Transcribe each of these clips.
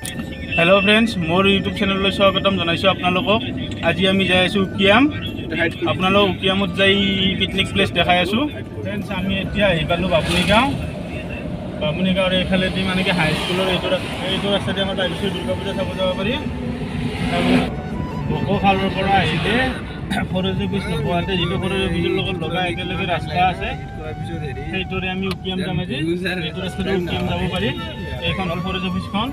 Hello friends मोर YouTube channel स्वागतम जानाइছো আপোনালোকক আজি আমি যাই আছো উকিয়াম আপোনালোক উকিয়ামত যাই পিকনিক প্লেস দেখাই আছো फ्रेंड्स আমি এতিয়া আহি পালো বামুনি গাঁৱৰ এইফালেদি মানে কি হাই স্কুলৰ এইটো ৰাস্তাতে আমাৰ আহিছো দুৰ্গা পূজা চাব যাব পাৰি বকোখালৰ পৰা আহিলে ফৰেজ অফিচ নোপোৱাতে যিটো ফৰেজ অফিচৰ লগত লগা একেলগে ৰাস্তা আছে সেইটোৰে আমি উকিয়াম যাম আজি এইটো ৰাস্তাতে উকিয়াম যাব পাৰি এইখন হল ফৰেজ অফিচখন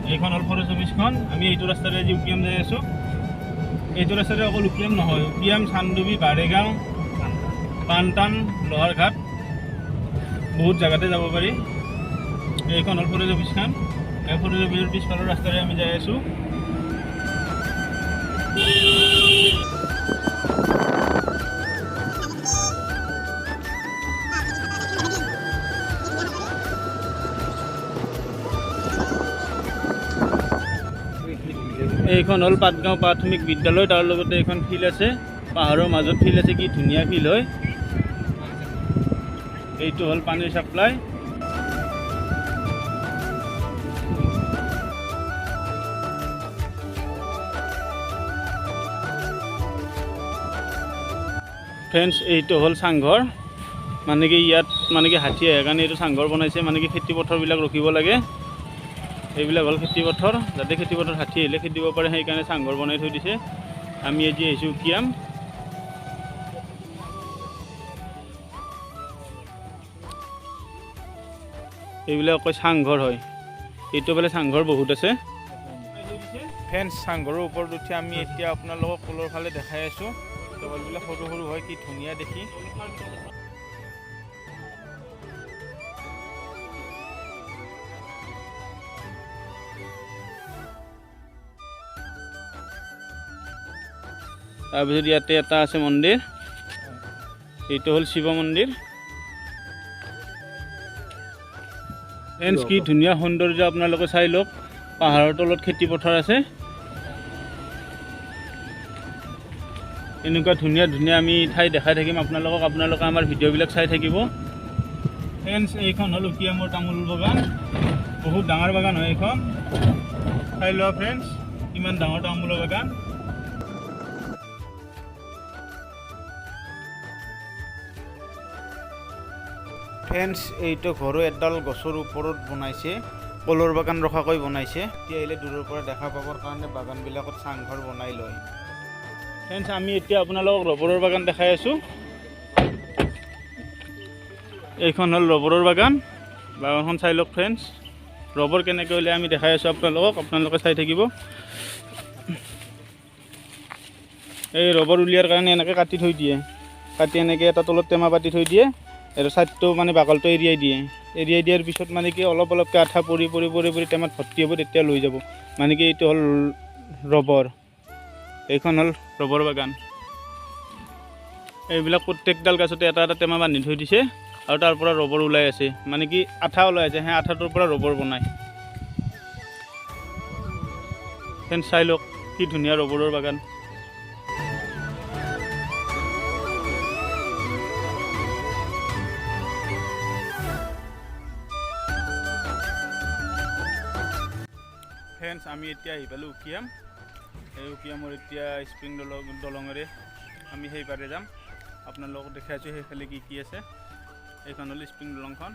এইখন হল ফৰেষ্ট অফিচখন আমি এইটো ৰাস্তাৰে আজি উকিয়াম যাই আছো এইটো ৰাস্তাৰে অকল উকিয়াম নহয় উকিয়াম চান্দুবি বাৰেগাঁও পানটান লোহাৰঘাট বহুত জায়গাতে যাব পাৰি এইখন হল ফৰেষ্ট অফিচখন এই ফৰেষ্ট অফিচৰ পিছফালৰ ৰাস্তাৰে আমি যাই আছো এইখন হল পাটগাঁও প্ৰাথমিক বিদ্যালয় তাৰ লগতে এখন ফিল্ড আছে পাহাৰৰ মাজত ফিল্ড আছে কি ধুনীয়া ফিল্ড হয় এইটো হল পানীৰ সাপ্লাই ফ্ৰেন্ডছ এইটো হল চাংঘৰ মানে কি ইয়াত মানে কি হাতী আহে কাৰণে এইটো চাংঘৰ বনাইছে মানে কি খেতি পথাৰবিলাক ৰখিব লাগে এইবিলাক হল খেতি পথাৰ যাতে খেতি পথাৰ হাতী আহিলে খেদিব পাৰে সেইকাৰণে চাংঘৰ বনাই থৈ দিছে আমি আজি আহিছো উকিয়াম এইবিলাক কয় চাংঘৰ হয় এইটো বোলে চাংঘৰ বহুত আছে ফ্ৰেন্ডছ চাংঘৰৰ ওপৰত উঠি আমি এতিয়া আপোনালোকক কলৰ ফালে দেখাই আছো তলবিলাক সৰু সৰু হয় কি ধুনীয়া দেখি তাৰপিছত ইয়াতে এটা আছে মন্দিৰ এইটো হল শিৱ মন্দিৰ ফ্ৰেন্ডছ কি ধুনীয়া সৌন্দৰ্য আপোনালোকে চাই লওক পাহাৰৰ তলত খেতি পথাৰ আছে এনেকুৱা ধুনীয়া ধুনীয়া আমি ঠাই দেখাই থাকিম আপোনালোকে আমাৰ ভিডিঅ'বিলাক চাই থাকিব ফ্ৰেন্ডছ এইখন হল উকিয়ামৰ তামোল বাগান বহুত ডাঙৰ বাগান হয় এইখন চাই লোৱা ফ্ৰেন্ডছ কিমান ডাঙৰ তামোলৰ বাগান ফ্ৰেন্ডছ এইটো ঘৰো এডাল গছৰ ওপৰত বনাইছে কলৰ বাগান ৰখাকৈ বনাইছে এতিয়া আহিলে দূৰৰ পৰা দেখা পাবৰ কাৰণে বাগানবিলাকত চাংঘৰ বনাই লয় ফ্ৰেন্ডছ আমি এতিয়া আপোনালোকক ৰবৰৰ বাগান দেখাই আছো এইখন হল ৰবৰৰ বাগানখন চাই লওক ফ্ৰেন্ডছ ৰবৰ কেনেকৈ হ'লে আমি দেখাই আছো আপোনালোকে চাই থাকিব এই ৰবৰ উলিয়াৰ কাৰণে এনেকৈ কাটি থৈ দিয়ে কাটি এনেকৈ এটা তলত টেমা পাতি থৈ দিয়ে আৰু ছাইডটো মানে বাকলটো এৰিয়াই দিয়াৰ পিছত মানে কি অলপ অলপকৈ আঠা পৰি টেমাত ভৰ্তি হ'ব তেতিয়া লৈ যাব মানে কি এইটো হ'ল ৰবৰ এইখন হ'ল ৰবৰ বাগান এইবিলাক প্ৰত্যেকডাল গছতে এটা এটা টেমা বান্ধি থৈ দিছে আৰু তাৰ পৰা ৰবৰ ওলাই আছে মানে কি আঠা ওলাই আছে সেই আঠাটোৰ পৰা ৰবৰ বনায় ফ্ৰেন্ডছ চাই লওক কি ধুনীয়া ৰবৰৰ বাগান ফ্ৰেন্ডছ আমি এতিয়া আহি পালোঁ উকিয়াম এই উকিয়ামৰ এতিয়া স্প্ৰিং দলঙেৰে আমি সেইপাৰে যাম আপোনালোকক দেখাই আছোঁ সেইফালে কি কি আছে এইখন হ'ল স্প্ৰিং দলংখন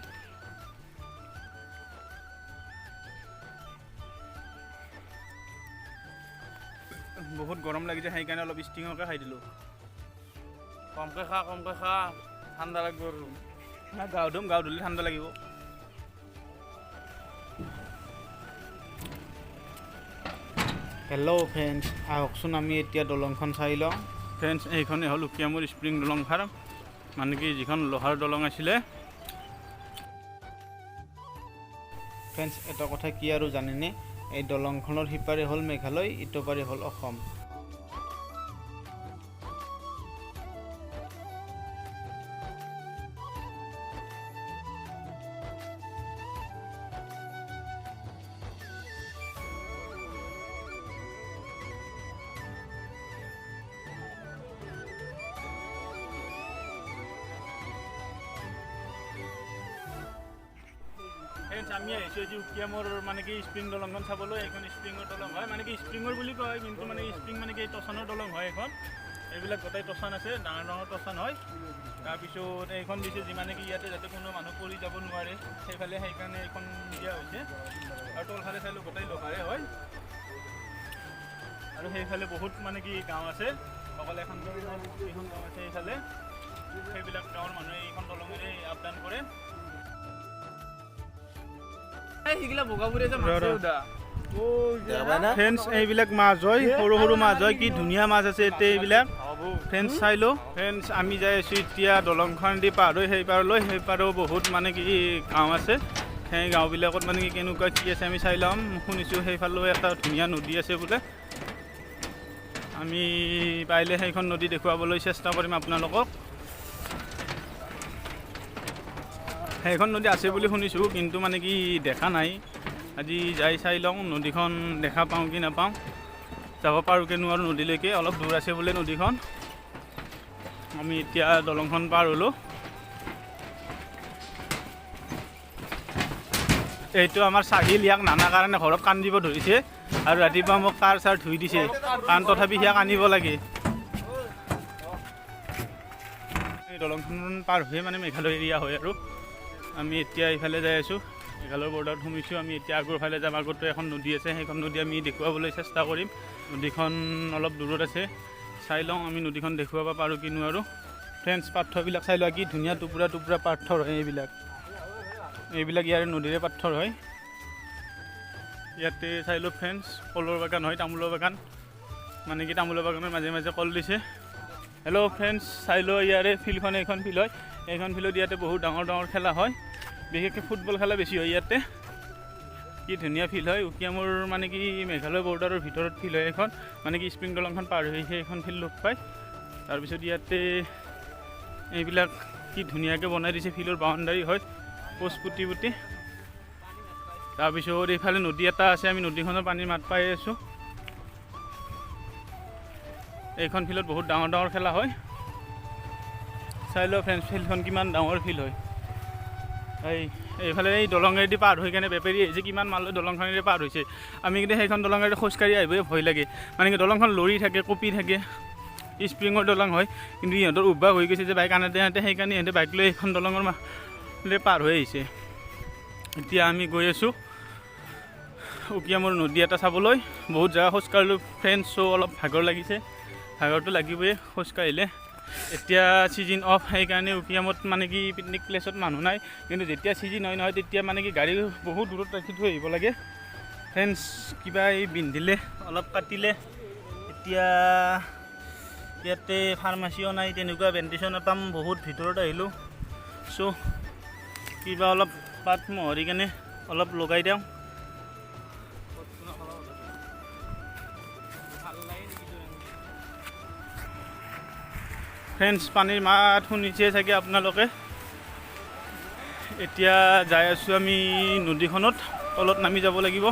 বহুত গৰম লাগিছে সেইকাৰণে অলপ ষ্টিঙকে খাই দিলোঁ কমকৈ খা ঠাণ্ডা লাগিব গাও ধুলে ঠাণ্ডা লাগিব হেল্ল' ফ্ৰেন্ডছ আহকচোন আমি এতিয়া দলংখন চাই লওঁ ফ্ৰেন্ডছ এইখনেই হ'ল উকিয়ামৰ স্প্ৰিং দলং ফাৰ্ম মানে কি যিখন লোহাৰ দলং আছিলে ফ্ৰেন্ডছ এটা কথা কি আৰু জানেনে এই দলংখনৰ সিপাৰে হ'ল মেঘালয় ইটো পাৰে হ'ল অসম ফ্ৰেণ্ডছ আমি আহিছোঁ আজি উকিয়ামৰ মানে কি স্প্ৰিং দলংখন চাবলৈ। এইখন স্প্ৰিঙৰ দলং হয়, মানে কি স্প্ৰিঙৰ বুলি কয়, কিন্তু মানে স্প্ৰিং মানে কি টচানৰ দলং হয় এইখন। এইবিলাক গোটেই টচান আছে, ডাঙৰ ডাঙৰ টচান হয়। তাৰপিছত এইখন দিছে যিমানে কি ইয়াতে যাতে কোনো মানুহ পৰি যাব নোৱাৰে সেইফালে, সেইকাৰণে এইখন দিয়া হৈছে। আৰু তলফালে চাইলোঁ গোটেই লোহাৰে হয়। আৰু সেইফালে বহুত মানে কি গাঁও আছে, অকল এখন এইখন গাঁও আছে এইফালে। সেইবিলাক গাঁৱৰ মানুহে এইখন দলঙেৰে আপ ডাউন কৰে। ফ্ৰেণ্ডছ এইবিলাক মাছ হয়, সৰু সৰু মাছ হয়, কি ধুনীয়া মাছ আছে এতিয়া এইবিলাক। ফ্ৰেণ্ডছ চাই লওঁ। ফ্ৰেণ্ডছ আমি যাই আছোঁ এতিয়া দলংখন দি পাৰ হৈ সেই পাৰলৈ। সেই পাৰো বহুত মানে কি গাঁও আছে, সেই গাঁওবিলাকত মানে কি কেনেকুৱা কি আছে আমি চাই ল'ম। শুনিছোঁ সেইফালেও এটা ধুনীয়া নদী আছে বোলে। আমি পাৰিলে সেইখন নদী দেখুৱাবলৈ চেষ্টা কৰিম আপোনালোকক। সেইখন নদী আছে বুলি শুনিছোঁ, কিন্তু মানে কি দেখা নাই। আজি যাই চাই লওঁ নদীখন দেখা পাওঁ কি নাপাওঁ। যাব পাৰোঁ কি নোৱাৰোঁ নদীলৈকে, অলপ দূৰ আছে বোলে নদীখন। আমি এতিয়া দলংখন পাৰ হ'লোঁ। এইটো আমাৰ চাহিল, ইয়াক নানা কাৰণে ঘৰত কান্দিব ধৰিছে আৰু ৰাতিপুৱা মোক কাৰ চাৰ ধুই দিছে, কাৰণ তথাপি সিয়াক আনিব লাগে। এই দলংখন পাৰ হৈ মানে মেঘালয় এৰিয়া হয় আৰু আমি এতিয়া এইফালে যাই আছোঁ। মেঘালয়ৰ বৰ্ডাৰত সোমাইছোঁ আমি এতিয়া। আগৰ ফালে যাম, আগতো এখন নদী আছে, সেইখন নদী আমি দেখুৱাবলৈ চেষ্টা কৰিম। নদীখন অলপ দূৰত আছে, চাই লওঁ আমি নদীখন দেখুৱাব পাৰোঁ কি নোৱাৰোঁ। ফ্ৰেণ্ডছ পাথৰবিলাক চাই লোৱা, কি ধুনীয়া টুকুৰা টুকুৰা পাথৰ হয় এইবিলাক। এইবিলাক ইয়াৰে নদীৰে পাথৰ হয়। ইয়াতে চাই লওঁ ফ্ৰেণ্ডছ, কলৰ বাগান হয়, তামোলৰ বাগান, মানে কি তামোলৰ বাগানৰ মাজে মাজে কল দিছে। হেল্ল' ফ্ৰেণ্ডছ চাই লওঁ ইয়াৰে ফিল্ডখন, এইখন ফিল্ড হয়। এইখন ফিল্ডত ইয়াতে বহুত ডাঙৰ ডাঙৰ খেলা হয়, বিশেষকৈ ফুটবল খেলা বেছি হয় ইয়াতে। কি ধুনীয়া ফিল্ড হয়। উকিয়ামৰ মানে কি মেঘালয় বৰ্ডাৰৰ ভিতৰত ফিল্ড হয় এইখন, মানে কি স্প্ৰিং দলংখন পাৰ হৈ সেইখন ফিল্ড লগ পায়। তাৰপিছত ইয়াতে এইবিলাক কি ধুনীয়াকৈ বনাই দিছে, ফিল্ডৰ বাউণ্ডাৰী হয় পোষ্ট পুতি পুতি। তাৰপিছত এইফালে নদী এটা আছে, আমি নদীখনৰ পানীৰ মাত পাই আছোঁ। এইখন ফিল্ডত বহুত ডাঙৰ ডাঙৰ খেলা হয়। চাই লওঁ ফ্ৰেণ্ডছ ফিল্ডখন কিমান ডাঙৰ ফিল্ড হয়। এইফালে এই দলঙেদি পাৰ হৈ কেনে বেপাৰী আহিছে, কিমান মাল দলংখনেৰে পাৰ হৈছে। আমি কিন্তু সেইখন দলঙেৰে খোজকাঢ়ি আহিবই ভয় লাগে, মানে কি দলংখন লৰি থাকে, কঁপি থাকে। স্প্ৰিঙৰ দলং হয়, কিন্তু ইহঁতৰ অভ্যাস হৈ গৈছে যে বাইক আনোতে আনোতে, সেইকাৰণে ইহঁতে বাইক লৈ এইখন দলঙৰ পাৰ হৈ আহিছে। এতিয়া আমি গৈ আছোঁ উকিয়ামৰ নদী এটা চাবলৈ। বহুত জেগা খোজকাঢ়িলোঁ ফ্ৰেণ্ডছ, চ' অলপ ভাগৰ লাগিছে, ভাগৰটো লাগিবই খোজকাঢ়িলে। এতিয়া ছিজন অফ, সেইকাৰণে উকিয়ামত মানে কি পিকনিক প্লেচত মানুহ নাই, কিন্তু যেতিয়া ছিজন হয় নহয় তেতিয়া মানে কি গাড়ী বহুত দূৰত ৰাখি থৈ আহিব লাগে। ফ্ৰেণ্ডছ কিবা এই বিন্ধিলে অলপ কাটিলে, এতিয়া ইয়াতে ফাৰ্মাচীও নাই, তেনেকুৱা বেণ্ডেজো নাপাম, বহুত ভিতৰত আহিলোঁ। চ' কিবা অলপ পাত মোহৰি কেনে অলপ লগাই দিওঁ। ফ্ৰেণ্ডছ পানীৰ মাত শুনিছে চাগে আপোনালোকে। এতিয়া যাই আছোঁ আমি নদীখনত, তলত নামি যাব লাগিব।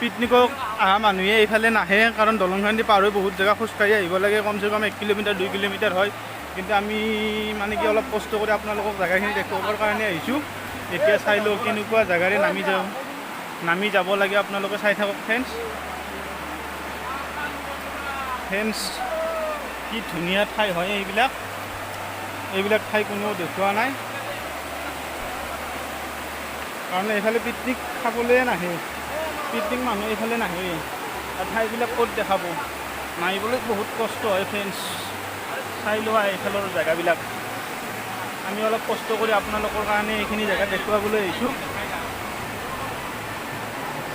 পিকনিকক অহা মানুহে এইফালে নাহে, কাৰণ দলংখনেদি পাৰ হৈ বহুত জেগা খোজকাঢ়ি আহিব লাগে, কমচে কম 1 কিলোমিটাৰ 2 কিলোমিটাৰ হয়। কিন্তু আমি মানে কি অলপ কষ্ট কৰি আপোনালোকক জেগাখিনি দেখুৱাবৰ কাৰণে আহিছোঁ। এতিয়া চাই লওঁ কেনেকুৱা জেগাৰে নামি যাব লাগে, আপোনালোকে চাই থাকক ফ্ৰেণ্ডছ। ফ্ৰেণ্ডছ কি ধুনীয়া ঠাই হয় এইবিলাক ঠাই কোনেও দেখুওৱা নাই, কাৰণ এইফালে পিকনিক খাবলৈ নাহে, পিকনিক মানুহ এইফালে নাহে। আৰু ঠাইবিলাক ক'ত দেখাব, নামিবলৈ বহুত কষ্ট হয় ফ্ৰেণ্ডছ। চাই লোৱা এইফালৰ জেগাবিলাক, আমি অলপ কষ্ট কৰি আপোনালোকৰ কাৰণে এইখিনি জেগা দেখুৱাবলৈ আহিছোঁ।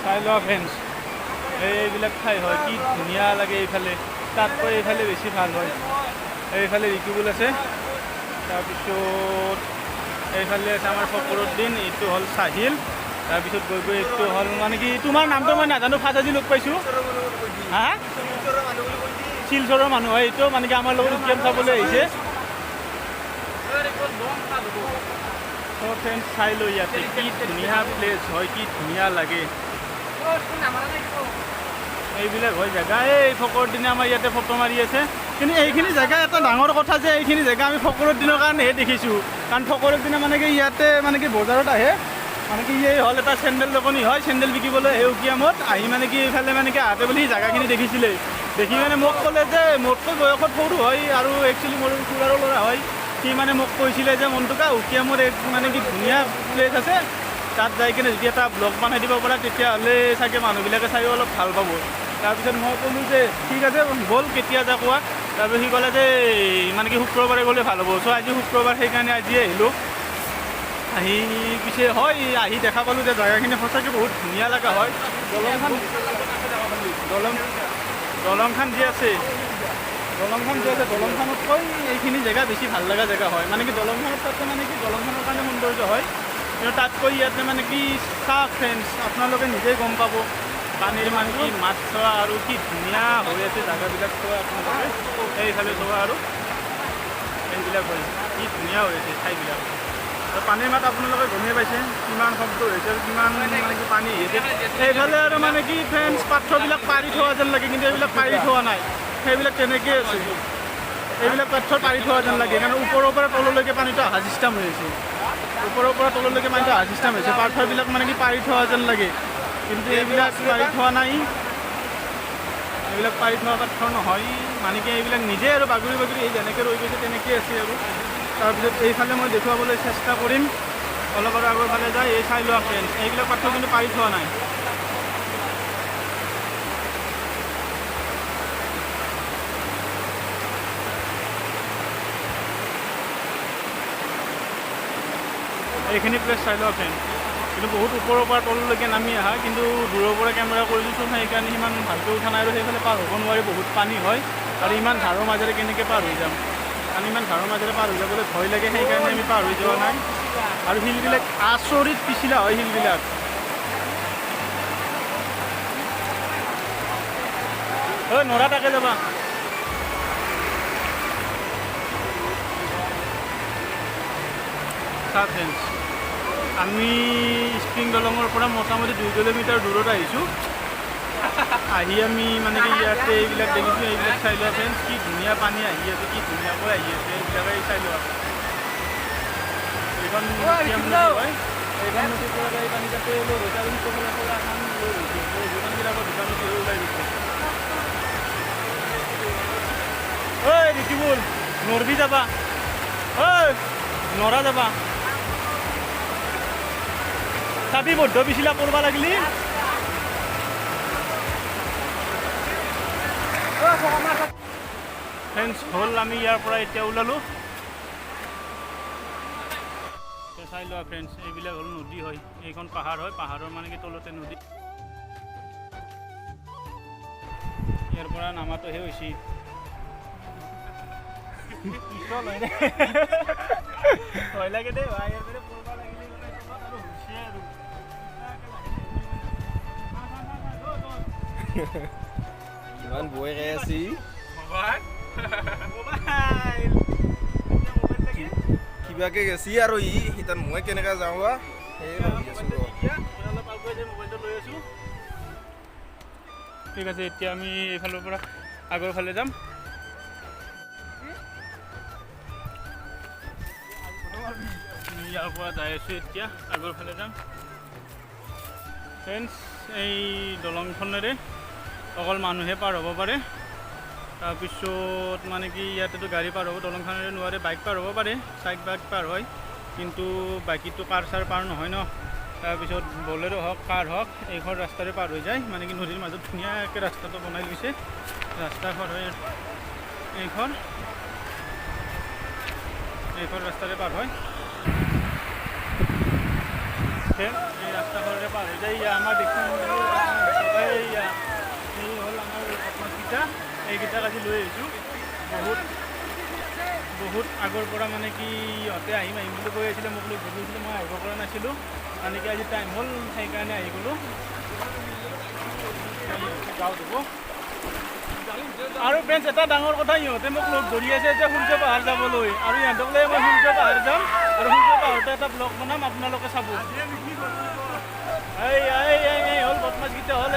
চাই লোৱা ফ্ৰেণ্ডছ, এইবিলাক ঠাই হয়, কি ধুনীয়া লাগে এইফালে, তাতকৈ এইফালে বেছি ভাল হয়। এইফালে ৰিকিবুল আছে, তাৰপিছত এইফালে আছে আমাৰ ফকৰুদ্দিন, এইটো হ'ল চাহিল, তাৰপিছত গৈ গৈ এইটো হ'ল মানে কি তোমাৰ নামটো মই নাজানো, ফাৰ্ষ্ট আজি লগ পাইছোঁ। হা শিলচৰৰ মানুহ হয়, এইটো মানে কি আমাৰ লগত উকিয়াম চাবলৈ আহিছে। ফ্ৰেণ্ডছ চাই লৈ ইয়াতে কি ধুনীয়া প্লেচ হয়, কি ধুনীয়া লাগে। এইবিলাক হয় জেগা। এই ফকৰৰ দিনা আমাৰ ইয়াতে ফটো মাৰি আছে, কিন্তু এইখিনি জেগা এটা ডাঙৰ কথা যে এইখিনি জেগা আমি ফকৰৰ দিনৰ কাৰণেহে দেখিছোঁ। কাৰণ ফকৰৰ দিনা মানে কি ইয়াতে মানে কি বজাৰত আহে, মানে কি এই হ'ল এটা চেণ্ডেল দোকানী হয়, চেণ্ডেল বিকিবলৈ আহে উকিয়ামত আহি মানে কি এইফালে মানে কি আহোঁতে বুলি জেগাখিনি দেখিছিলে। দেখি মানে মোক ক'লে যে মোতকৈ বয়সত সৰু হয় আৰু একচুৱেলি মোৰ খুৰাৰো ল'ৰা হয়, সি মানে মোক কৈছিলে যে মনটোকা উকিয়ামত এক মানে কি ধুনীয়া প্লেচ আছে, তাত যাই কিনে যদি এটা ব্লগ বনাই দিব পৰা তেতিয়াহ'লে চাগে মানুহবিলাকে চাইও অলপ ভাল পাব। তাৰপিছত মই ক'লোঁ যে ঠিক আছে ব'ল কেতিয়া যা কোৱা। তাৰপিছত সি ক'লে যে মানে কি শুক্ৰবাৰে গ'লে ভাল হ'ব। চ' আজি শুক্ৰবাৰ সেইকাৰণে আজি আহিলোঁ। আহি পিছে হয় আহি দেখা পালোঁ যে জেগাখিনি সঁচাকৈ বহুত ধুনীয়া লগা হয়। দলংখন যি আছে দলংখনতকৈ এইখিনি জেগা বেছি ভাল লগা জেগা হয়। মানে কি দলংখনত তাতে মানে কি দলংখনৰ কাৰণে সৌন্দৰ্য হয়, কিন্তু তাতকৈ ইয়াতে মানে কি চাহ ফ্ৰেণ্ডছ আপোনালোকে নিজেই গম পাব পানীৰ মানে কি মাছ চোৱা আৰু কি ধুনীয়া হৈ আছে জেগাবিলাক চোৱা আপোনালোকে সেইফালে চোৱা আৰু এইবিলাক হয় কি ধুনীয়া হৈ আছে ঠাইবিলাক। আৰু পানীৰ মাত আপোনালোকে গমেই পাইছে কিমান শব্দ হৈছে আৰু কিমান মানে কি পানী আহিছে। সেইফালে আৰু মানে কি ফ্ৰেণ্ডছ পাথৰবিলাক পাৰি থোৱা যেন লাগে, কিন্তু এইবিলাক পাৰি থোৱা নাই, সেইবিলাক তেনেকৈ আছে। এইবিলাক পাথৰ পাৰি থোৱা যেন লাগে, কাৰণ ওপৰৰ পৰা তললৈকে পানীটো অহা চিষ্টেম হৈ আছে। ওপৰৰ পৰা তললৈকে পানীটো অহা চিষ্টেম হৈছে, পাথৰবিলাক মানে কি পাৰি থোৱা যেন লাগে, কিন্তু এইবিলাক পাৰি থোৱা নাই। এইবিলাক পাৰি থোৱা পাথৰ নহয়, মানে কি এইবিলাক নিজে আৰু বাগৰি বাগৰি এই যেনেকৈ ৰৈ গৈছে তেনেকৈ আছে আৰু। তাৰপিছত এইফালে মই দেখুৱাবলৈ চেষ্টা কৰিম, অলপ আৰু আগৰ ফালে যায় এই চাই লোৱা ফ্ৰেণ্ডছ, এইবিলাক পাথৰ কিন্তু পাৰি থোৱা নাই। এইখিনি প্লেচ চাই লোৱা ফ্ৰেণ্ড, কিন্তু বহুত ওপৰৰ পৰা তললৈকে নামি আহা, কিন্তু দূৰৰ পৰা কেমেৰা কৰি দিছোঁ সেইকাৰণে সিমান ভালকৈ উঠা নাই। আৰু সেইফালে পাৰ হ'ব নোৱাৰি, বহুত পানী হয় আৰু ইমান ধাৰৰ মাজেৰে কেনেকৈ পাৰ হৈ যাম, আমি ইমান ধাৰৰ মাজেৰে পাৰ হৈ যাবলৈ ভয় লাগে, সেইকাৰণে আমি পাৰ হৈ যোৱা নাই। আৰু শিলবিলাক আচৰিত পিছিলা হয় শিলবিলাক। ঐ নৰা তাকে যাবা চাহ ফ্ৰেণ্ডছ, আমি স্প্ৰিং দলঙৰ পৰা মোটামুটি 2 কিলোমিটাৰ দূৰত আহিছোঁ। আহি আমি মানে কি ইয়াতে এইবিলাক দেখিছোঁ, এইবিলাক চাই লোৱা ফ্ৰেণ্ডছ, কি ধুনীয়া পানী আহি আছে, কি ধুনীয়াকৈ আহি আছে, এইবিলাকে চাই লোৱা। এইখন উকিয়াম নদী হয়, এইখন নদীৰ পৰা এই পানী তাতে লৈ গৈছে আৰু সিটোফালৰ পৰা এখন লৈ গৈছে, এই দোকানবিলাকৰ দুটা নদী হৈ ওলাই গৈছে। ঐ ৰিকিবুল নৰবি যাবা, ঐ নৰা যাবা, চাবি বদ্ধ পিছিলা কৰবা লাগিলি। ফ্ৰেণ্ডছ হ'ল আমি ইয়াৰ পৰা এতিয়া ওলালোঁ। চাই লোৱা ফ্ৰেণ্ডছ, এইবিলাক হ'ল নদী হয়, এইখন পাহাৰ হয়, পাহাৰৰ মানে কি তলতে নদী। ইয়াৰ পৰা নামাটোহে হৈছে ভয় লাগে দেই ভাই, ইয়াৰ পৰা পৰবা লাগিলে আৰু হৈছে আৰু ইমান বৈ খাই আছি কিবাকে গেছি আৰু ইতান মই কেনেকা যাওঁ সেই ভাবি আছো। অলপ আগুৱাই যাই মোবাইলটো লৈ আছোঁ। ঠিক আছে, এতিয়া আমি এইফালৰ পৰা আগৰ ফালে যাম। ইয়াৰ পৰা যাই আছোঁ, এতিয়া আগৰ ফালে যাম ফ্ৰেণ্ডছ। এই দলংখনেৰে অকল মানুহে পাৰ হ'ব পাৰে, তাৰপিছত মানে কি ইয়াতেতো গাড়ী পাৰ হ'ব, দলংখনেৰে নোৱাৰে, বাইক পাৰ হ'ব পাৰে, চাইড বাইক পাৰ হয়, কিন্তু বাকীটো কাৰ চাৰ পাৰ নহয় ন। তাৰপিছত বলেৰো হওক কাৰ হওক এইখন ৰাস্তাৰে পাৰ হৈ যায়, মানে কি নদীৰ মাজত ধুনীয়াকৈ ৰাস্তাটো বনাই লৈছে। ৰাস্তাখন হয় এইখন ৰাস্তাৰে পাৰ হয়, এই ৰাস্তাখনেৰে পাৰ হৈ যায়। আমাৰ দেখোন এই হ'ল আমাৰ মাছকেইটা, এইকেইটাক আজি লৈ আহিছোঁ। বহুত আগৰ পৰা মানে কি ইহঁতে আহিম বুলি কৈ আছিলে, মোক লৈ ঘূৰিছিলে, মই আহিব পৰা নাছিলোঁ, মানে কি আজি টাইম হ'ল সেইকাৰণে আহি গ'লোঁ। গাঁৱত হ'ব আৰু ফ্ৰেণ্ডছ, এটা ডাঙৰ কথা, ইহঁতে মোক লগ ধৰি আছে যে সূৰ্য পাহাৰ যাবলৈ, আৰু ইহঁতক লৈ মই সূৰ্য পাহাৰ যাম আৰু সূৰ্য পাহাৰতে এটা ব্লগ বনাম, আপোনালোকে চাব। এই হ'ল বদমাছকেইটা হ'ল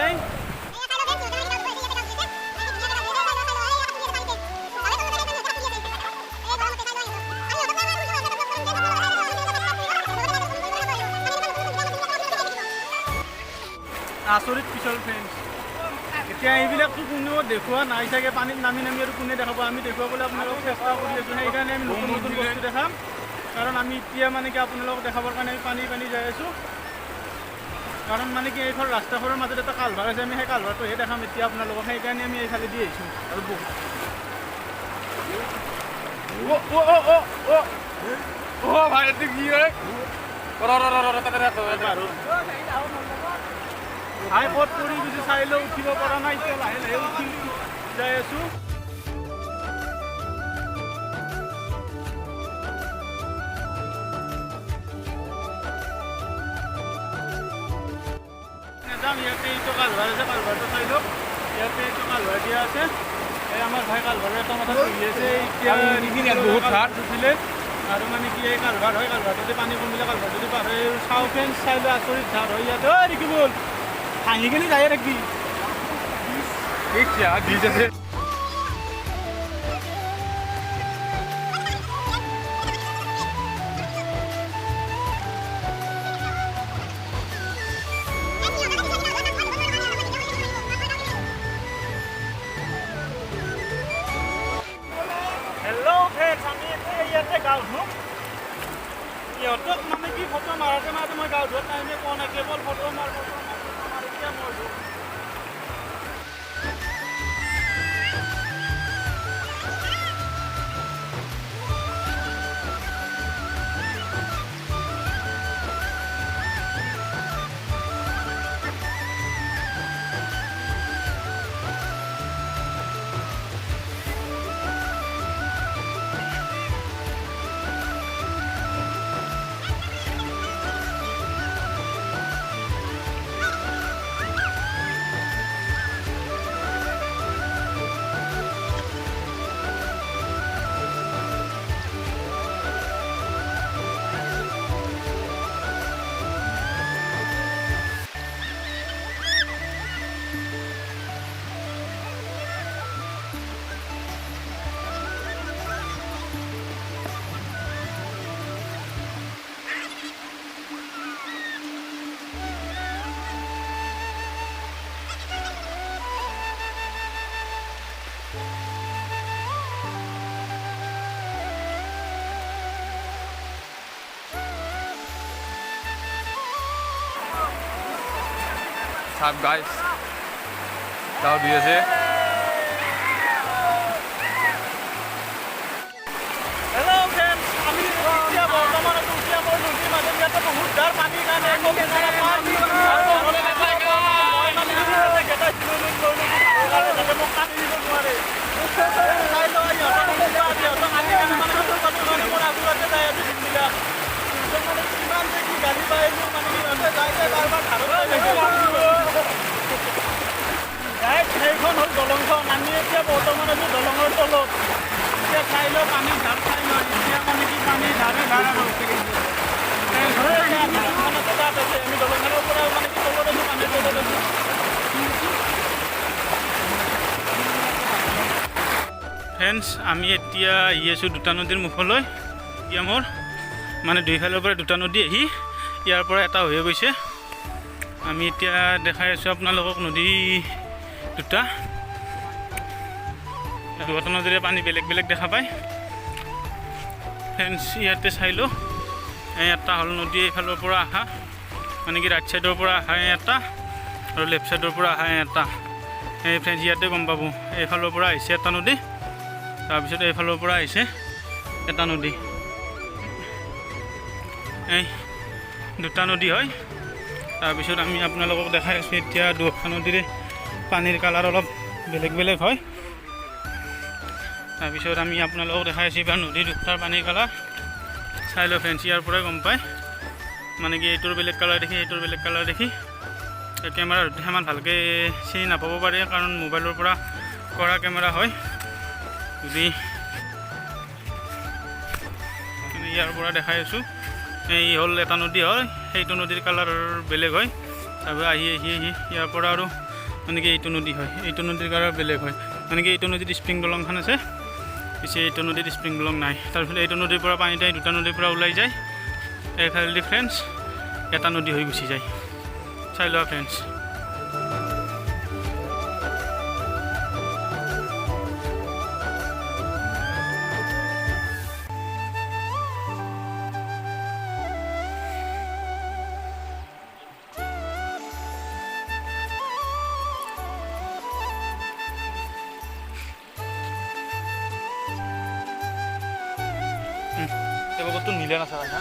আচৰিত পিছল ফ্ৰেণ্ডছ। এতিয়া এইবিলাকতো কোনেও দেখুওৱা নাই চাগে, পানীত নামি নামি আৰু কোনে দেখাব। আমি দেখুৱাবলৈ আপোনালোকক চেষ্টা কৰি আছোঁ, সেইকাৰণে আমি নতুন নতুন বস্তু দেখাম। কাৰণ আমি এতিয়া মানে কি আপোনালোকক দেখাবৰ কাৰণে আমি পানী যাই আছোঁ। কাৰণ মানে কি এইখন ৰাস্তাখনৰ মাজত এটা কালভাৰ আছে, আমি সেই কালভাৰটোহে দেখাম এতিয়া আপোনালোকক, সেইকাৰণে আমি এইফালে দি আহিছোঁ। আৰু ভাই কি ভাই ক'ত পৰি গৈছে চাই লৈ উঠিব পৰা নাই, এতিয়া লাহে লাহে উঠি যাই আছোঁ। যাম ইয়াতে এইটো কালভাৰ আছে, কালভাৰটো চাই লওক। ইয়াতে এইটো কালভাৰ দিয়া আছে, এই আমাৰ ভাই কালভাৰৰ এটা মাথা চলি আছে। এতিয়া বহুত ঘাট উঠিলে আৰু মানে কি এই কালভাৰ হয়, কালভাৰটোতে পানী কমিলে কালভাৰটোতে পাৰ হয়। চাওঁ ফ্ৰেণ্ডছ, চাই লৈ আচৰিত ঝাৰ হয় ইয়াতে। ঐ দেখিবল হাঁহি কিনি যায়ে থাকবি। হেল্ল' ফ্ৰেণ্ডছ, আমি এতিয়া ইয়াতে গাঁও ধুম। ইহঁতক মানে কি ফটো মাৰোঁতে মাৰোঁতে মই গাঁও ধোৱাত টাইমে পোৱা নাই, কেৱল ফটো মাৰ এতিয়া মই ধুম। What's up guys? Tahu dia sih. Hello' friends, আমি এতিয়া বৰ্তমান এতিয়া মই নদীৰ মাজত ইয়াতে বহুত ডাৰ পানীৰ কাৰণে একো কেঁচা পানী আৰু নহ'লে মই মানে গেটা যাতে মোক কাটি দিব নোৱাৰে। চাই লওঁ ইহঁতক আনি কেনে মানে কাৰণে মোৰ আগুৱাতে যাই আছোঁ দিনবিলাক। মানে কিমান যে কি গাড়ী পাই আহিলোঁ, মানে সিহঁতে যাই যাই বাৰ ধাৰত সেইখন হ'ল দলংখন। আমি এতিয়া বৰ্তমান আছোঁ দলঙৰ তলত। এতিয়া চাই লওঁ পানীৰ ধাৰ চাই লওঁ, এতিয়া মানে কি পানীৰ ধাৰে ধাৰ আৰু আমি দলংখনৰ পৰা মানে কি তলত আছোঁ, পানীৰ তলত আছোঁ। ফ্ৰেণ্ডছ, আমি এতিয়া আহি আছোঁ দুটা নদীৰ মুখলৈ। এতিয়া মোৰ মানে দুইফালৰ পৰা দুটা নদী আহি ইয়াৰ পৰা এটা হৈ গৈছে। আমি এতিয়া দেখাই আছোঁ আপোনালোকক নদী দুটা নদীৰে পানী বেলেগ বেলেগ দেখা পায়। ফ্ৰেণ্ডছ, ইয়াতে চাই লওঁ, এই এটা হ'ল নদী এইফালৰ পৰা অহা, মানে কি ৰাইট ছাইডৰ পৰা অহা এটা আৰু লেফ্ট ছাইডৰ পৰা অহা এটা। এই ফ্ৰেণ্ডছ ইয়াতে গম পাব, এইফালৰ পৰা আহিছে এটা নদী, তাৰপিছত এইফালৰ পৰা আহিছে এটা নদী। এই দুটা নদী হয়। তাৰপিছত আমি আপোনালোকক দেখাই আছোঁ এতিয়া দুয়োখন নদীৰে পানীৰ কালাৰ অলপ বেলেগ বেলেগ হয়। তাৰপিছত আমি আপোনালোকক দেখাই আছোঁ এইবাৰ নদী দুটাৰ পানীৰ কালাৰ চাই লওঁ ফ্ৰেণ্ডছ। ইয়াৰ পৰাই গম পায়, মানে কি এইটোৰ বেলেগ কালাৰ দেখি এইটোৰ বেলেগ কালাৰ দেখি কেমেৰাৰ সিমান ভালকৈ চিনি নাপাব পাৰে, কাৰণ মোবাইলৰ পৰা কৰা কেমেৰা হয়। যদি ইয়াৰ পৰা দেখাই আছোঁ, এই হ'ল এটা নদী হয়, সেইটো নদীৰ কালাৰ বেলেগ হয়। তাৰপিছত আহি আহি আহি ইয়াৰ পৰা আৰু মানে কি এইটো নদী হয়, এইটো নদীৰ কালাৰ বেলেগ হয়। মানে কি এইটো নদীত স্প্ৰিং দলংখন আছে, পিছে এইটো নদীত স্প্ৰিং দলং নাই। তাৰপিছত এইটো নদীৰ পৰা পানীতে দুটা নদীৰ পৰা ওলাই যায়, এইফালেদি ফ্ৰেণ্ডছ এটা নদী হৈ গুচি যায়। চাই লোৱা ফ্ৰেণ্ডছ। লগতো মিলে নাথাকে না